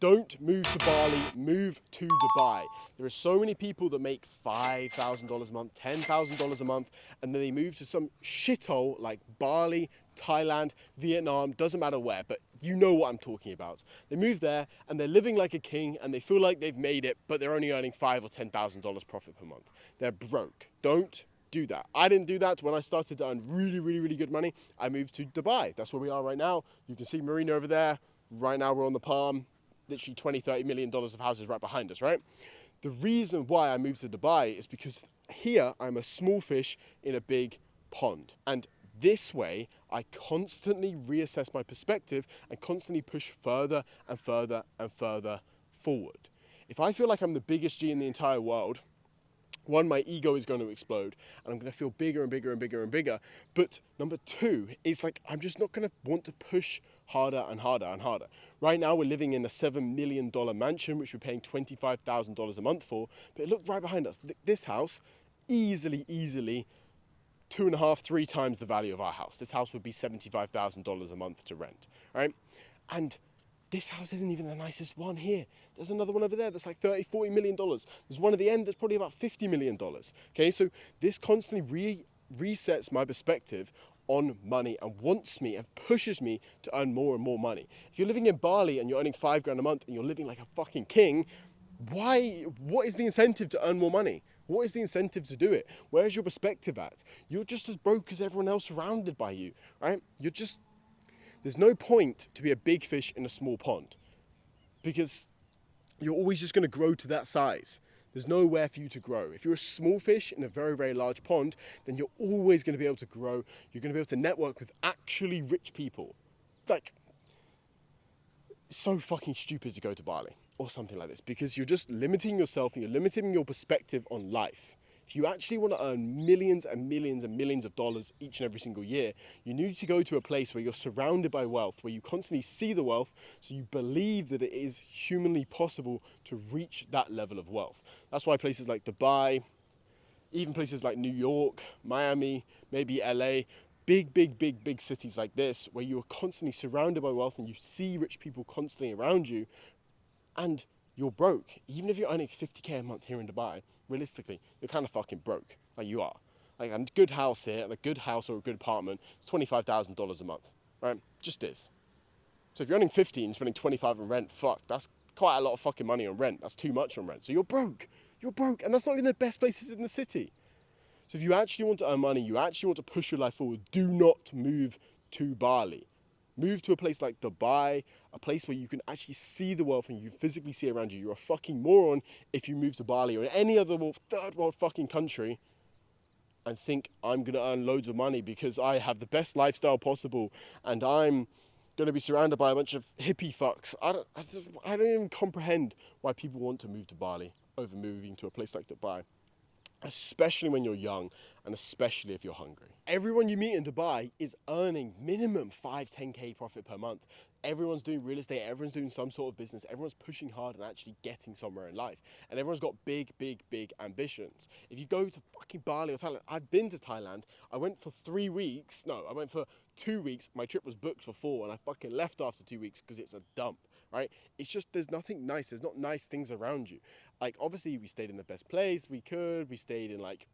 Don't move to Bali, move to Dubai. There are so many people that make $5,000 a month, $10,000 a month, and then they move to some shithole like Bali, Thailand, Vietnam, doesn't matter where, but you know what I'm talking about. They move there and they're living like a king and they feel like they've made it, but they're only earning $5,000 or $10,000 profit per month. They're broke. Don't do that. I didn't do that when I started to earn really good money. I moved to Dubai. That's where we are right now. You can see Marina over there. Right now we're on the Palm. Literally $20-30 million of houses right behind us, right? The reason why I moved to Dubai is because here I'm a small fish in a big pond. And this way, I constantly reassess my perspective and constantly push further and further and further forward. If I feel like I'm the biggest G in the entire world, one, my ego is going to explode and I'm going to feel bigger and bigger and bigger and bigger. But number two is like, I'm just not going to want to push harder and harder and harder. Right now we're living in a $7 million mansion, which we're paying $25,000 a month for. But look right behind us, this house, easily 2.5, 3 times the value of our house. This house would be $75,000 a month to rent, right? And this house isn't even the nicest one here. There's another one over there that's like $30-40 million. There's one at the end that's probably about $50 million. Okay, so this constantly resets my perspective on money and wants me and pushes me to earn more and more money. If you're living in Bali and you're earning $5,000 a month and you're living like a fucking king, what is the incentive to earn more money? What is the incentive to do it? Where's your perspective at? You're just as broke as everyone else surrounded by you, right? There's no point to be a big fish in a small pond because you're always just going to grow to that size. There's nowhere for you to grow. If you're a small fish in a very large pond, then you're always going to be able to grow. You're going to be able to network with actually rich people. Like, it's so fucking stupid to go to Bali or something like this because you're just limiting yourself and you're limiting your perspective on life. If you actually want to earn millions and millions and millions of dollars each and every single year, you need to go to a place where you're surrounded by wealth, where you constantly see the wealth, so you believe that it is humanly possible to reach that level of wealth. That's why places like Dubai, even places like New York, Miami, maybe LA, big cities like this, where you are constantly surrounded by wealth and you see rich people constantly around you, and you're broke. Even if you're earning 50k a month here in Dubai, realistically, you're kind of fucking broke. Like you are. Like a good house here, and a good house or a good apartment, it's $25,000 a month, right? Just is. So if you're earning 50 and spending 25 on rent, fuck, that's quite a lot of fucking money on rent. That's too much on rent. So you're broke. You're broke, and that's not even the best places in the city. So if you actually want to earn money, you actually want to push your life forward, do not move to Bali. Move to a place like Dubai, a place where you can actually see the wealth and you physically see around you. You're a fucking moron if you move to Bali or any other third world fucking country and think I'm going to earn loads of money because I have the best lifestyle possible and I'm going to be surrounded by a bunch of hippie fucks. I don't even comprehend why people want to move to Bali over moving to a place like Dubai. Especially when you're young and especially if you're hungry. Everyone you meet in Dubai is earning minimum 5-10k profit per month. Everyone's doing real estate, everyone's doing some sort of business, everyone's pushing hard and actually getting somewhere in life. And everyone's got big ambitions. If you go to fucking Bali or Thailand, I've been to Thailand, I went for 3 weeks, no, I went for 2 weeks, my trip was booked for 4 and I fucking left after 2 weeks because it's a dump. Right? It's just, there's nothing nice. There's not nice things around you. Like, obviously, we stayed in the best place we could. We stayed in, like,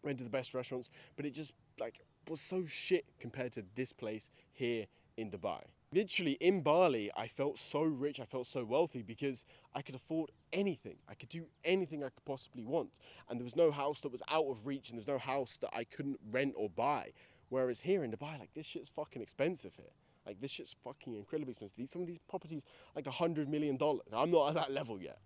went to the best restaurants. But it just, like, was so shit compared to this place here in Dubai. Literally, in Bali, I felt so rich. I felt so wealthy because I could afford anything. I could do anything I could possibly want. And there was no house that was out of reach. And there's no house that I couldn't rent or buy. Whereas here in Dubai, like, this shit's fucking expensive here. Like, this shit's fucking incredibly expensive. Some of these properties, like $100 million. I'm not at that level yet.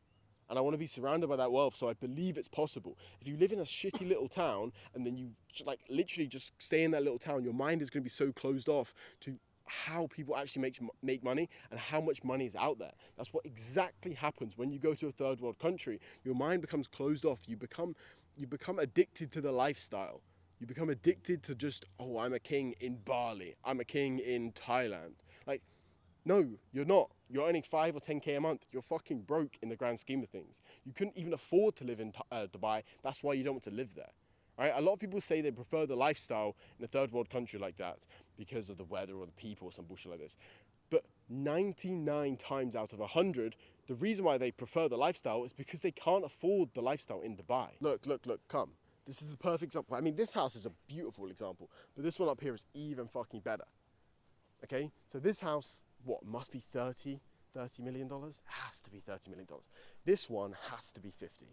And I want to be surrounded by that wealth, so I believe it's possible. If you live in a shitty little town, and then you, like, literally just stay in that little town, your mind is going to be so closed off to how people actually make money and how much money is out there. That's what exactly happens when you go to a third world country. Your mind becomes closed off. You become addicted to the lifestyle. You become addicted to just, oh, I'm a king in Bali. I'm a king in Thailand. Like, no, you're not. You're earning 5 or 10k a month. You're fucking broke in the grand scheme of things. You couldn't even afford to live in Dubai. That's why you don't want to live there. Right? A lot of people say they prefer the lifestyle in a third world country like that because of the weather or the people or some bullshit like this. But 99 times out of 100, the reason why they prefer the lifestyle is because they can't afford the lifestyle in Dubai. Look, come. This is the perfect example. I mean, this house is a beautiful example, but this one up here is even fucking better. Okay, so this house, what, must be $30 million? Has to be $30 million. This one has to be 50.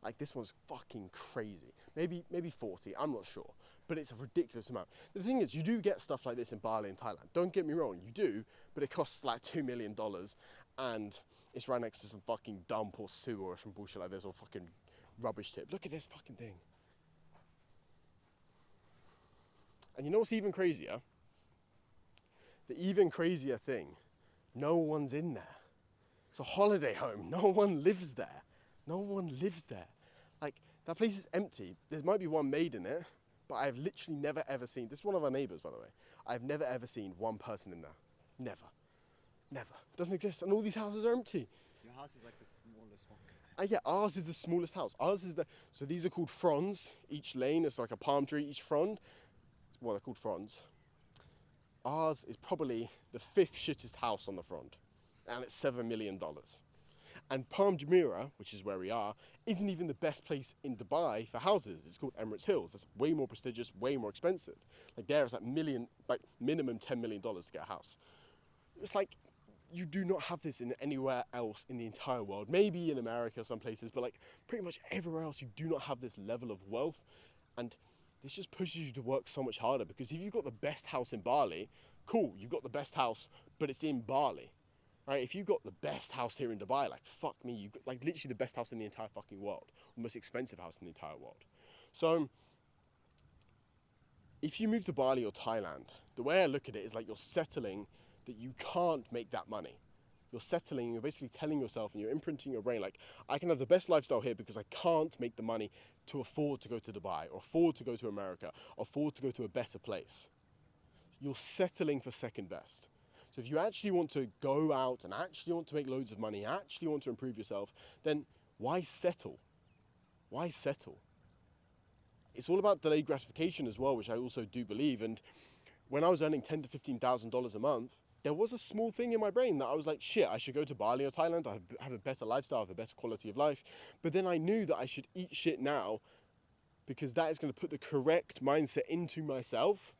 Like, this one's fucking crazy. Maybe 40, I'm not sure. But it's a ridiculous amount. The thing is, you do get stuff like this in Bali and Thailand. Don't get me wrong, you do, but it costs like $2 million and it's right next to some fucking dump or sewer or some bullshit like this or fucking rubbish tip. Look at this fucking thing. And you know what's even crazier? The even crazier thing, no one's in there. It's a holiday home, no one lives there. No one lives there. Like, that place is empty. There might be one maid in it, but I've literally never ever seen, this is one of our neighbors, by the way. I've never ever seen one person in there. Never. Never. Doesn't exist. And all these houses are empty. Your house is like the smallest one. Yeah, ours is the smallest house. Ours is so these are called fronds. Each lane is like a palm tree, each frond. Well, they're called fronds. Ours is probably the 5th shittest house on the frond. And it's $7 million. And Palm Jumeirah, which is where we are, isn't even the best place in Dubai for houses. It's called Emirates Hills. That's way more prestigious, way more expensive. Like there, it's like minimum $10 million to get a house. It's like, you do not have this in anywhere else in the entire world. Maybe in America, some places, but like pretty much everywhere else, you do not have this level of wealth. And this just pushes you to work so much harder, because if you've got the best house in Bali, cool, you've got the best house, but it's in Bali. Right, if you got the best house here in Dubai, like fuck me, you got like literally the best house in the entire fucking world, the most expensive house in the entire world. So if you move to Bali or Thailand, the way I look at it is like you're settling that you can't make that money. You're settling, you're basically telling yourself and you're imprinting your brain like, I can have the best lifestyle here because I can't make the money to afford to go to Dubai or afford to go to America or afford to go to a better place. You're settling for second best. So if you actually want to go out and actually want to make loads of money, actually want to improve yourself, then why settle? Why settle? It's all about delayed gratification as well, which I also do believe. And when I was earning $10,000 to $15,000 a month, there was a small thing in my brain that I was like, shit, I should go to Bali or Thailand. I have a better lifestyle, have a better quality of life. But then I knew that I should eat shit now, because that is going to put the correct mindset into myself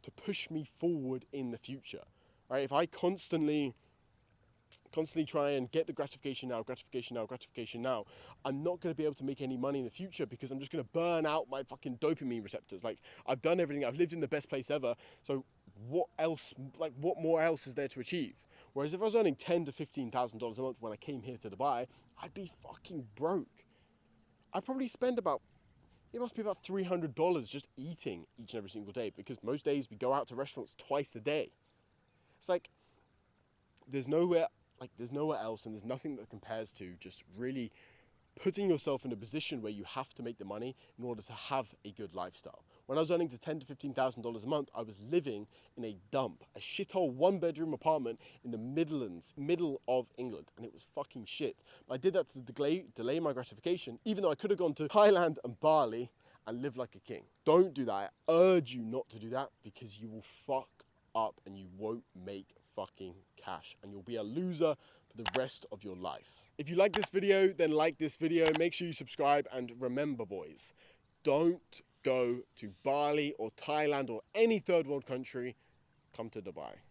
to push me forward in the future. Right? If I constantly try and get the gratification now, I'm not going to be able to make any money in the future, because I'm just going to burn out my fucking dopamine receptors. Like, I've done everything, I've lived in the best place ever, so what else, like what more else is there to achieve? Whereas if I was earning $10,000 to $15,000 a month when I came here to Dubai, I'd be fucking broke. I'd probably spend it must be about $300 just eating each and every single day, because most days we go out to restaurants twice a day. It's like, there's nowhere else, and there's nothing that compares to just really putting yourself in a position where you have to make the money in order to have a good lifestyle. When I was earning $10,000 to $15,000 a month, I was living in a dump, a shithole 1-bedroom apartment in the Midlands, middle of England, and it was fucking shit. But I did that to delay my gratification, even though I could have gone to Thailand and Bali and lived like a king. Don't do that. I urge you not to do that, because you will fuck up and you won't make fucking cash, and you'll be a loser for the rest of your life. If you like this video, then like this video, make sure you subscribe, and remember, boys, don't go to Bali or Thailand or any third world country, come to Dubai.